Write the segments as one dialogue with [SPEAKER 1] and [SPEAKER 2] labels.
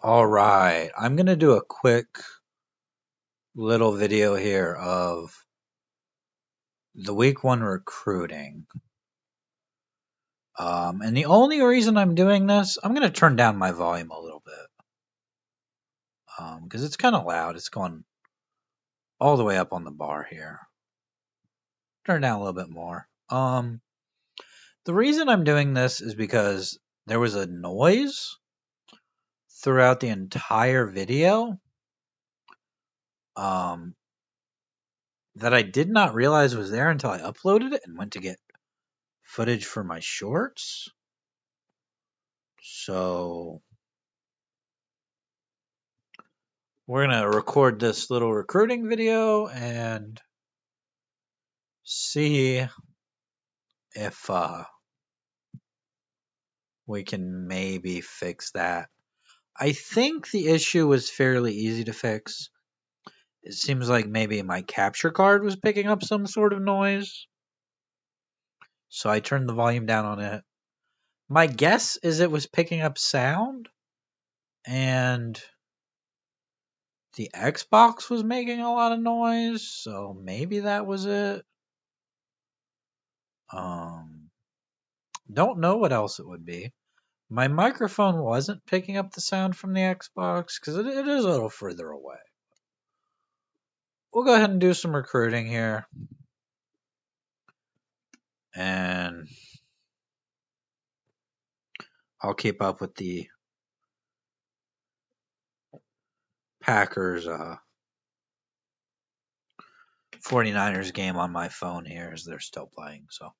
[SPEAKER 1] All right, I'm going to do a quick little video here of the week one recruiting. And the only reason I'm doing this, I'm going to turn down my volume a little bit because it's kind of loud. It's going all the way up on the bar here. Turn it down a little bit more. The reason I'm doing this is because there was a noise throughout the entire video that I did not realize was there until I uploaded it and went to get footage for my shorts. So we're going to record this little recruiting video and see if we can maybe fix that. I think the issue was fairly easy to fix. It seems like maybe my capture card was picking up some sort of noise. So I turned the volume down on it. My guess is it was picking up sound and the Xbox was making a lot of noise, so maybe that was it. Don't know what else it would be. My microphone wasn't picking up the sound from the Xbox because it is a little further away. We'll go ahead and do some recruiting here. And I'll keep up with the Packers 49ers game on my phone here as they're still playing. So,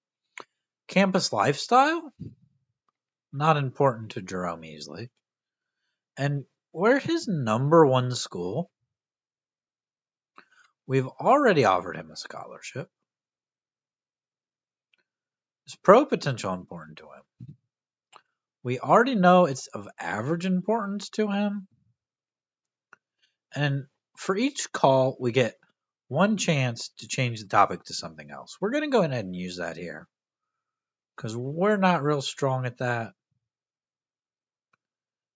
[SPEAKER 1] campus lifestyle, not important to Jerome Easley. And we're his number one school. We've already offered him a scholarship. Is pro potential important to him? We already know it's of average importance to him. And for each call, we get one chance to change the topic to something else. We're going to go ahead and use that here because we're not real strong at that.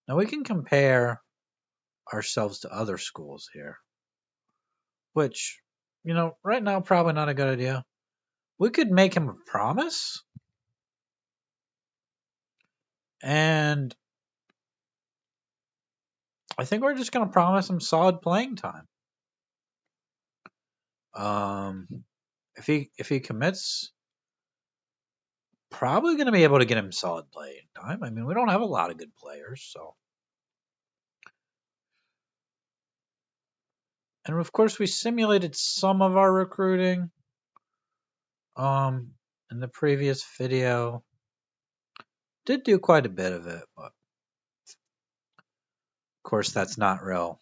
[SPEAKER 1] Now we can compare ourselves to other schools here, which, right now, probably not a good idea. We could make him a promise and I think we're just going to promise him solid playing time. If he commits, probably going to be able to get him solid playing time. I mean, we don't have a lot of good players, so. And of course, we simulated some of our recruiting in the previous video. Did do quite a bit of it, but of course, that's not real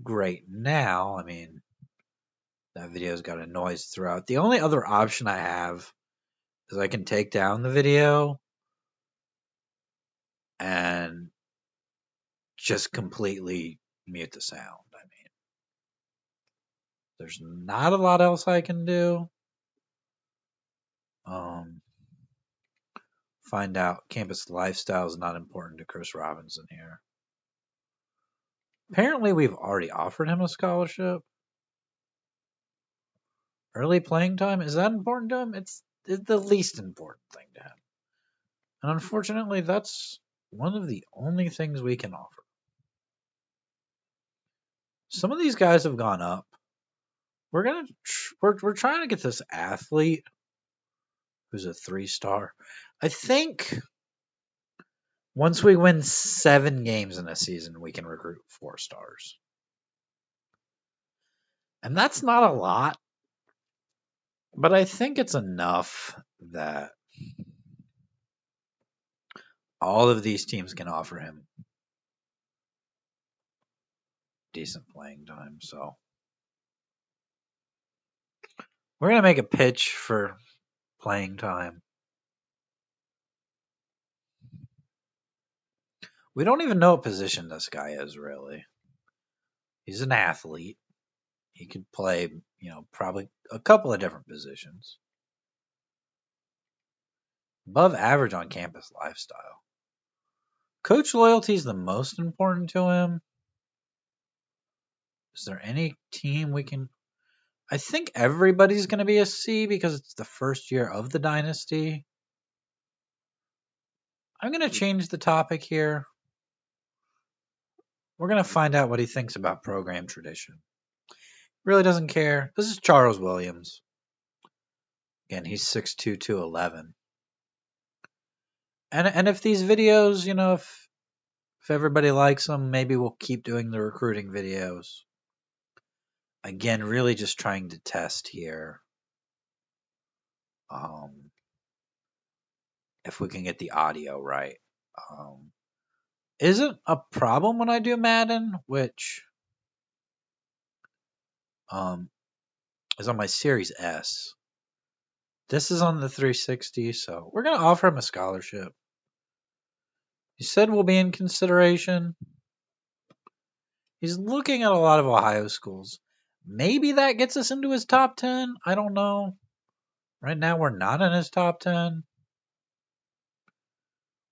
[SPEAKER 1] great now. I mean, that video's got a noise throughout. The only other option I have is I can take down the video and just completely mute the sound. I mean, there's not a lot else I can do. Find out campus lifestyle is not important to Chris Robinson here. Apparently, we've already offered him a scholarship. Early playing time, is that important to him? It's the least important thing to him. And unfortunately, that's one of the only things we can offer. Some of these guys have gone up. We're trying to get this athlete who's a 3-star. I think once we win 7 games in a season, we can recruit 4 stars. And that's not a lot, but I think it's enough that all of these teams can offer him decent playing time. So we're going to make a pitch for playing time. We don't even know what position this guy is, really. He's an athlete. He could play, probably a couple of different positions. Above average on campus lifestyle. Coach loyalty is the most important to him. Is there any team we can? I think everybody's going to be a C because it's the first year of the Dynasty. I'm going to change the topic here. We're going to find out what he thinks about program tradition. Really doesn't care. This is Charles Williams. Again, he's 6'2", 211. And if these videos, if everybody likes them, maybe we'll keep doing the recruiting videos. Again, really just trying to test here. If we can get the audio right. Isn't a problem when I do Madden, which is on my Series S. This is on the 360, so we're going to offer him a scholarship. He said we'll be in consideration. He's looking at a lot of Ohio schools. Maybe that gets us into his top 10. I don't know. Right now, we're not in his top 10.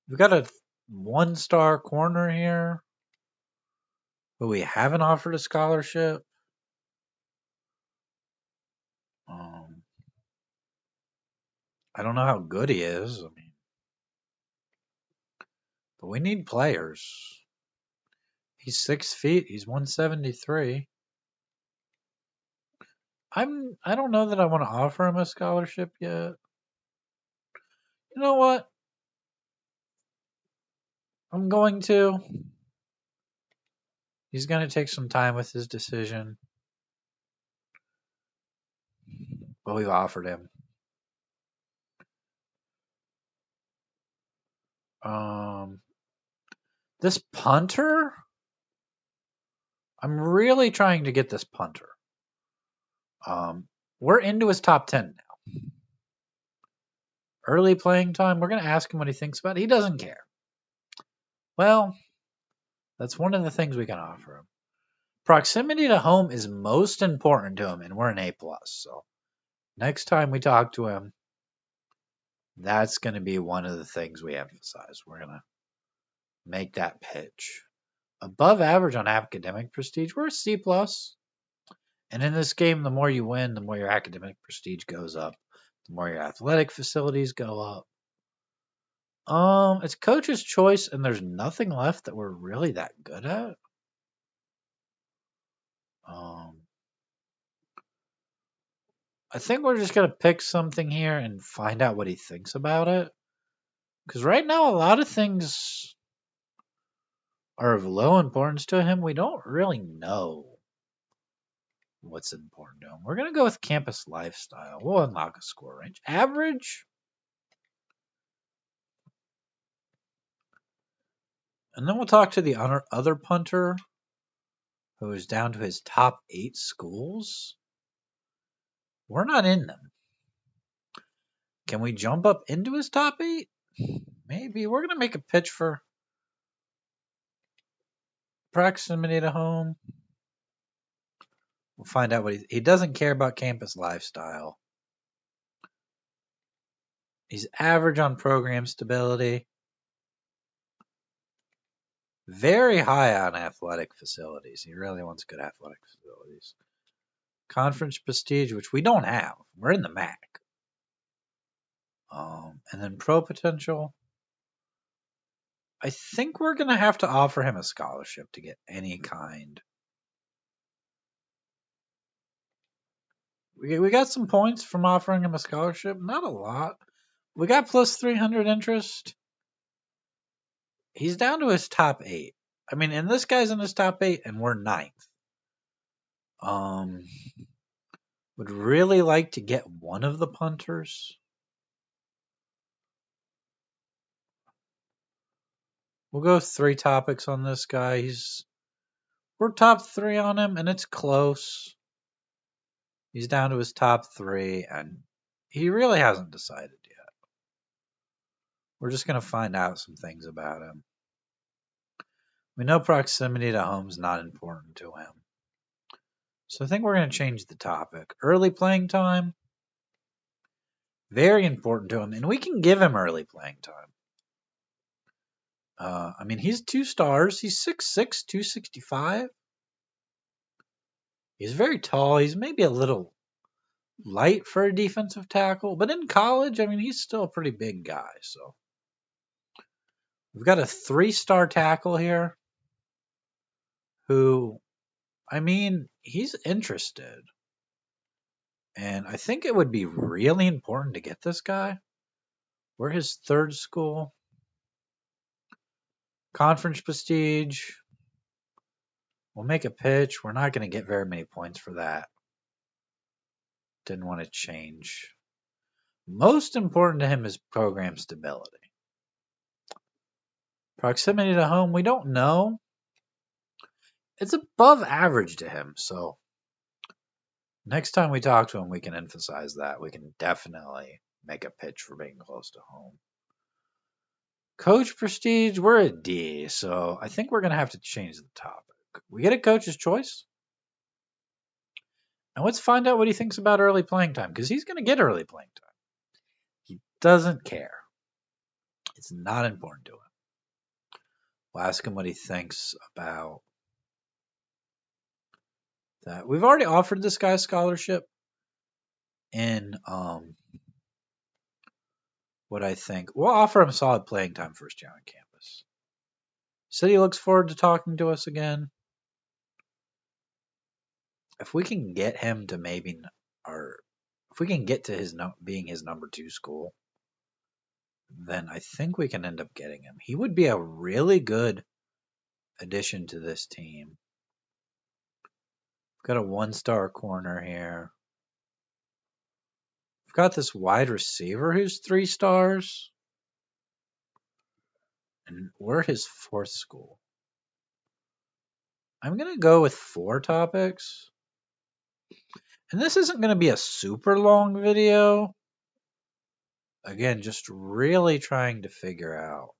[SPEAKER 1] We've got a 1-star corner here, but we haven't offered a scholarship. I don't know how good he is. But we need players. He's 6 feet. He's 173. I don't know that I want to offer him a scholarship yet. You know what? I'm going to. He's going to take some time with his decision. But we've offered him. This punter? I'm really trying to get this punter. We're into his top 10 now. Early playing time. We're going to ask him what he thinks about it. He doesn't care. Well, that's one of the things we can offer him. Proximity to home is most important to him, and we're an A+. So next time we talk to him, that's going to be one of the things we emphasize. We're going to make that pitch. Above average on academic prestige, we're a C+. And in this game, the more you win, the more your academic prestige goes up. The more your athletic facilities go up. It's coach's choice, and there's nothing left that we're really that good at. I think we're just going to pick something here and find out what he thinks about it. Because right now, a lot of things are of low importance to him. We don't really know what's important to him. We're going to go with campus lifestyle. We'll unlock a score range. Average. And then we'll talk to the other punter who is down to his top 8 schools. We're not in them. Can we jump up into his top 8? Maybe. We're going to make a pitch for proximity to home. We'll find out what he doesn't care about campus lifestyle. He's average on program stability. Very high on athletic facilities. He really wants good athletic facilities. Conference prestige, which we don't have. We're in the MAC. And then pro potential. I think we're going to have to offer him a scholarship to get any kind. We got some points from offering him a scholarship. Not a lot. We got plus 300 interest. He's down to his top 8. I mean, and this guy's in his top 8, and we're 9th. Would really like to get one of the punters. We'll go 3 topics on this guy. We're top 3 on him, and it's close. He's down to his top 3, and he really hasn't decided yet. We're just going to find out some things about him. We know proximity to home's not important to him. So I think we're going to change the topic. Early playing time. Very important to him, and we can give him early playing time. I mean, he's 2 stars. He's 6'6", 265. He's very tall. He's maybe a little light for a defensive tackle, but in college, I mean, he's still a pretty big guy. So we've got a 3-star tackle here who, I mean, he's interested. And I think it would be really important to get this guy. We're his third school. Conference prestige. We'll make a pitch. We're not going to get very many points for that. Didn't want to change. Most important to him is program stability. Proximity to home, we don't know. It's above average to him, so next time we talk to him, we can emphasize that. We can definitely make a pitch for being close to home. Coach prestige, we're a D, so I think we're going to have to change the topic. We get a coach's choice. And let's find out what he thinks about early playing time, because he's going to get early playing time. He doesn't care. It's not important to him. We'll ask him what he thinks about that. We've already offered this guy a scholarship in what I think. We'll offer him solid playing time first year on campus. Said he looks forward to talking to us again. If we can get him to maybe, or if we can get to his being his number 2 school, then I think we can end up getting him. He would be a really good addition to this team. We've got a 1-star corner here. We've got this wide receiver who's 3 stars. And we're his 4th school. I'm going to go with 4 topics. And this isn't going to be a super long video. Again, just really trying to figure out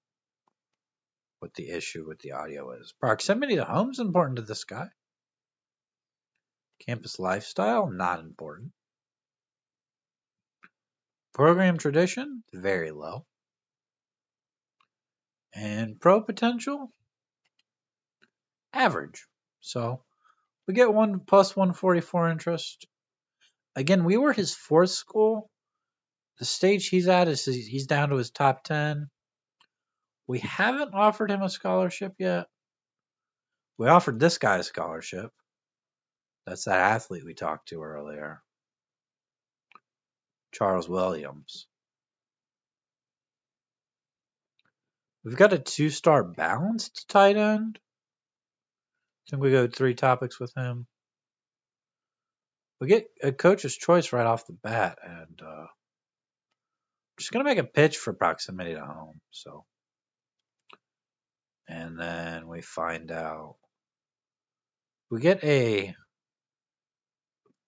[SPEAKER 1] what the issue with the audio is. Proximity to home is important to this guy. Campus lifestyle, not important. Program tradition, very low. And pro potential, average. So we get 1 plus 144 interest. Again, we were his 4th school. The stage he's at is he's down to his top 10. We haven't offered him a scholarship yet. We offered this guy a scholarship. That's that athlete we talked to earlier, Charles Williams. We've got a 2-star balanced tight end. I think we go 3 topics with him. We get a coach's choice right off the bat, and just going to make a pitch for proximity to home. So, and then we find out. We get a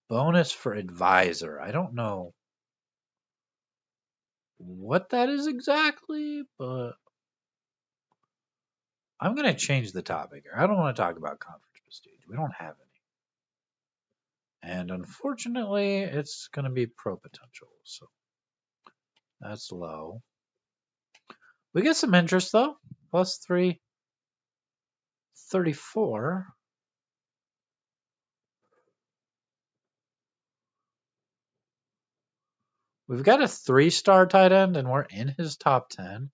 [SPEAKER 1] bonus for advisor. I don't know what that is exactly, but I'm going to change the topic. I don't want to talk about conference prestige. We don't have any. And unfortunately, it's going to be pro potential. So that's low. We get some interest, though. Plus 334. We've got a 3-star tight end, and we're in his top 10.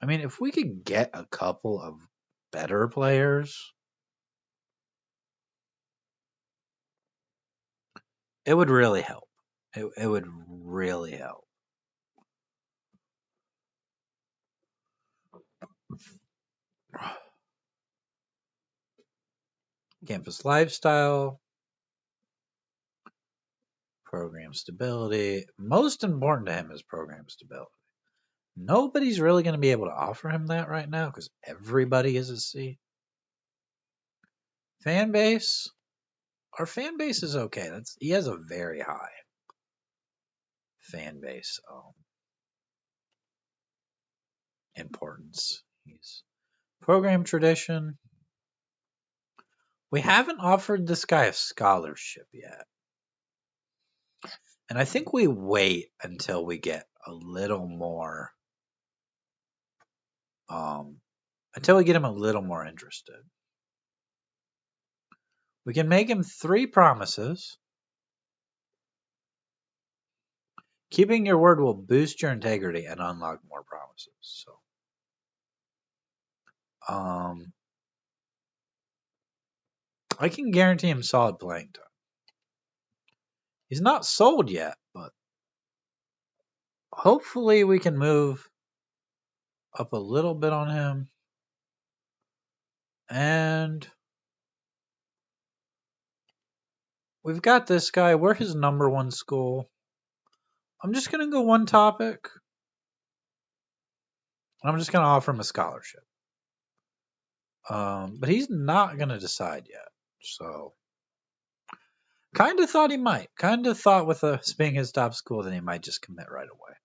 [SPEAKER 1] I mean, if we could get a couple of better players, it would really help. It would really help. Campus lifestyle, program stability. Most important to him is program stability. Nobody's really going to be able to offer him that right now because everybody is a C. Fan base. Our fan base is okay. He has a very high fan base importance. He's program tradition. We haven't offered this guy a scholarship yet. And I think we wait until we get a little more until we get him a little more interested. We can make him 3 promises. Keeping your word will boost your integrity and unlock more promises. So, I can guarantee him solid playing time. He's not sold yet, but hopefully we can move up a little bit on him. And we've got this guy. We're his number 1 school. I'm just going to go one topic. I'm just going to offer him a scholarship. But he's not going to decide yet. So, kind of thought he might. Kind of thought with us being his top school that he might just commit right away.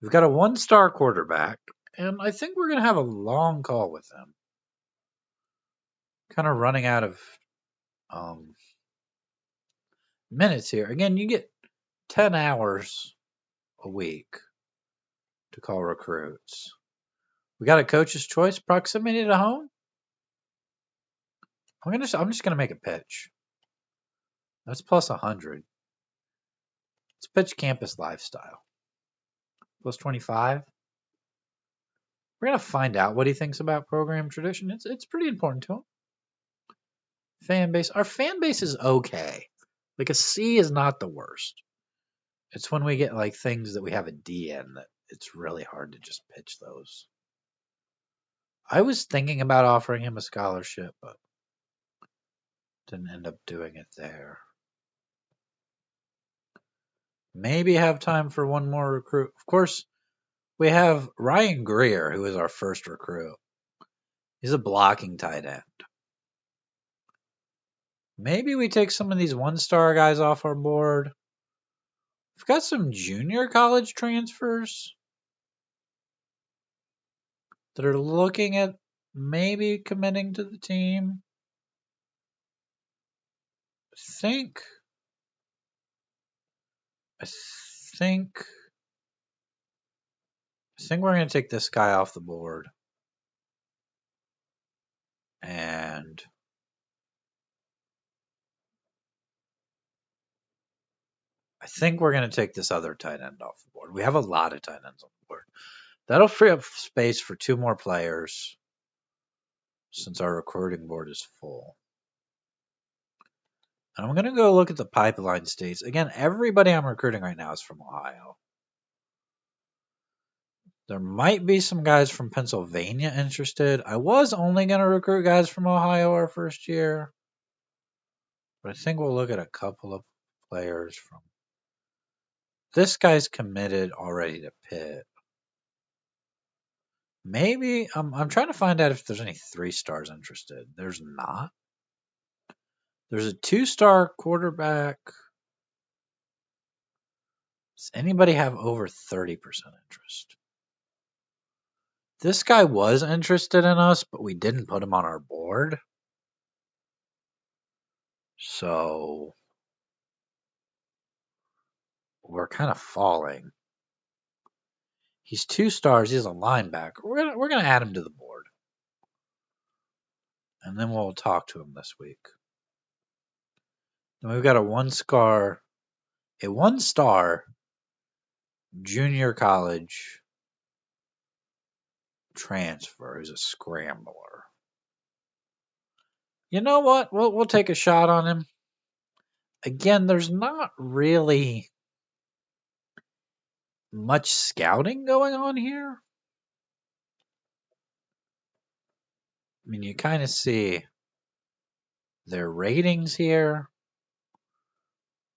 [SPEAKER 1] We've got a 1-star quarterback, and I think we're going to have a long call with him. Kind of running out of minutes here. Again, you get 10 hours a week to call recruits. We got a coach's choice, proximity to home. I'm just gonna make a pitch. That's plus 100. Let's pitch campus lifestyle. Plus 25. We're gonna find out what he thinks about program tradition. It's pretty important to him. Fan base. Our fan base is okay. Like a C is not the worst. It's when we get like things that we have a D in that it's really hard to just pitch those. I was thinking about offering him a scholarship, but didn't end up doing it there. Maybe have time for one more recruit. Of course, we have Ryan Greer, who is our first recruit. He's a blocking tight end. Maybe we take some of these 1-star guys off our board. We've got some junior college transfers that are looking at maybe committing to the team. I think we're going to take this guy off the board. And I think we're going to take this other tight end off the board. We have a lot of tight ends on the board. That'll free up space for 2 more players since our recruiting board is full. And I'm going to go look at the pipeline states. Again, everybody I'm recruiting right now is from Ohio. There might be some guys from Pennsylvania interested. I was only going to recruit guys from Ohio our first year. But I think we'll look at a couple of players from. This guy's committed already to Pitt. Maybe I'm trying to find out if there's any 3-stars interested. There's not. There's a 2-star quarterback. Does anybody have over 30% interest? This guy was interested in us, but we didn't put him on our board. So we're kind of falling. He's 2 stars. He's a linebacker. We're gonna add him to the board, and then we'll talk to him this week. Then we've got a 1-star junior college transfer who's a scrambler. You know what? We'll take a shot on him. Again, there's not really much scouting going on here. I mean, you kind of see their ratings here.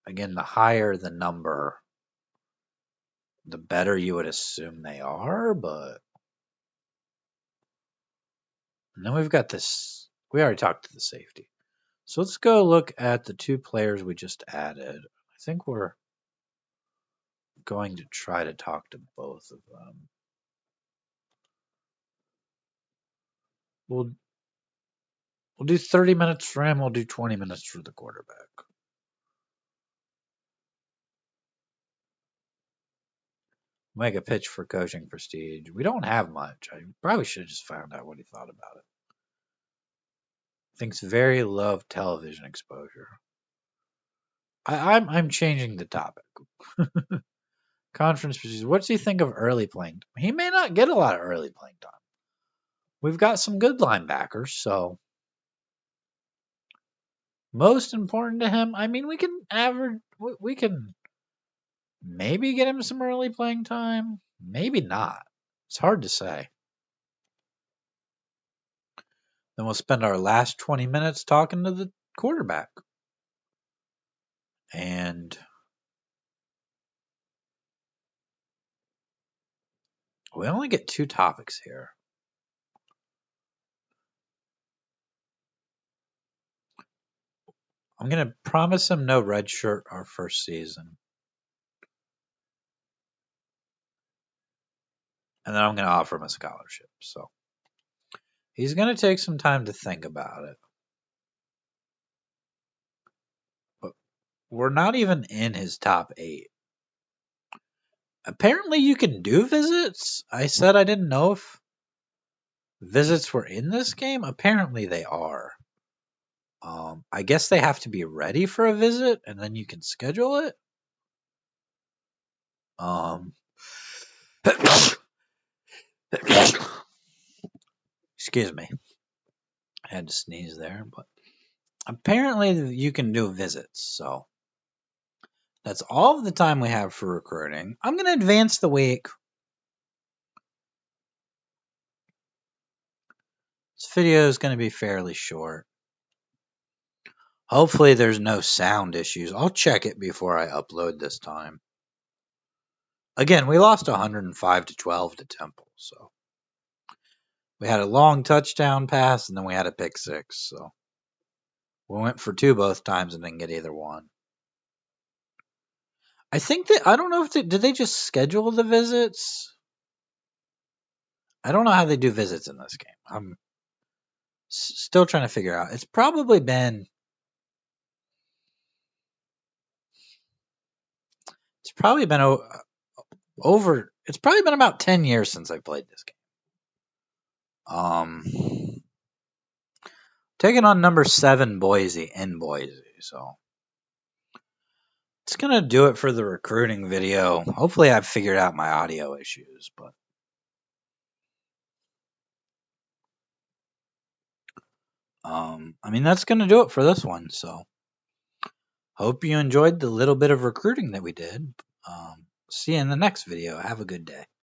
[SPEAKER 1] Again, the higher the number, the better you would assume they are, but. And then we've got this. We already talked to the safety. So let's go look at the 2 players we just added. I think we're going to try to talk to both of them. We'll do 30 minutes for him. We'll do 20 minutes for the quarterback. Make a pitch for coaching prestige. We don't have much. I probably should have just found out what he thought about it. Thinks very low television exposure. I'm changing the topic. Conference prestige. What does he think of early playing time? He may not get a lot of early playing time. We've got some good linebackers, so most important to him. I mean, we can average. We can maybe get him some early playing time. Maybe not. It's hard to say. Then we'll spend our last 20 minutes talking to the quarterback. And we only get 2 topics here. I'm going to promise him no red shirt our first season. And then I'm going to offer him a scholarship. So he's going to take some time to think about it. But we're not even in his top 8. Apparently you can do visits. I said I didn't know if visits were in this game. Apparently they are. I guess they have to be ready for a visit, and then you can schedule it. Excuse me. I had to sneeze there, but apparently you can do visits, so that's all of the time we have for recruiting. I'm going to advance the week. This video is going to be fairly short. Hopefully there's no sound issues. I'll check it before I upload this time. Again, we lost 105-12 to Temple, so we had a long touchdown pass and then we had a pick 6, so we went for 2 both times and didn't get either one. I think that I don't know if did they just schedule the visits? I don't know how they do visits in this game. I'm still trying to figure out. It's probably been over. It's probably been about 10 years since I played this game. Taking on number 7 Boise in Boise, so it's gonna do it for the recruiting video. Hopefully, I've figured out my audio issues, but I mean that's gonna do it for this one. So hope you enjoyed the little bit of recruiting that we did. See you in the next video. Have a good day.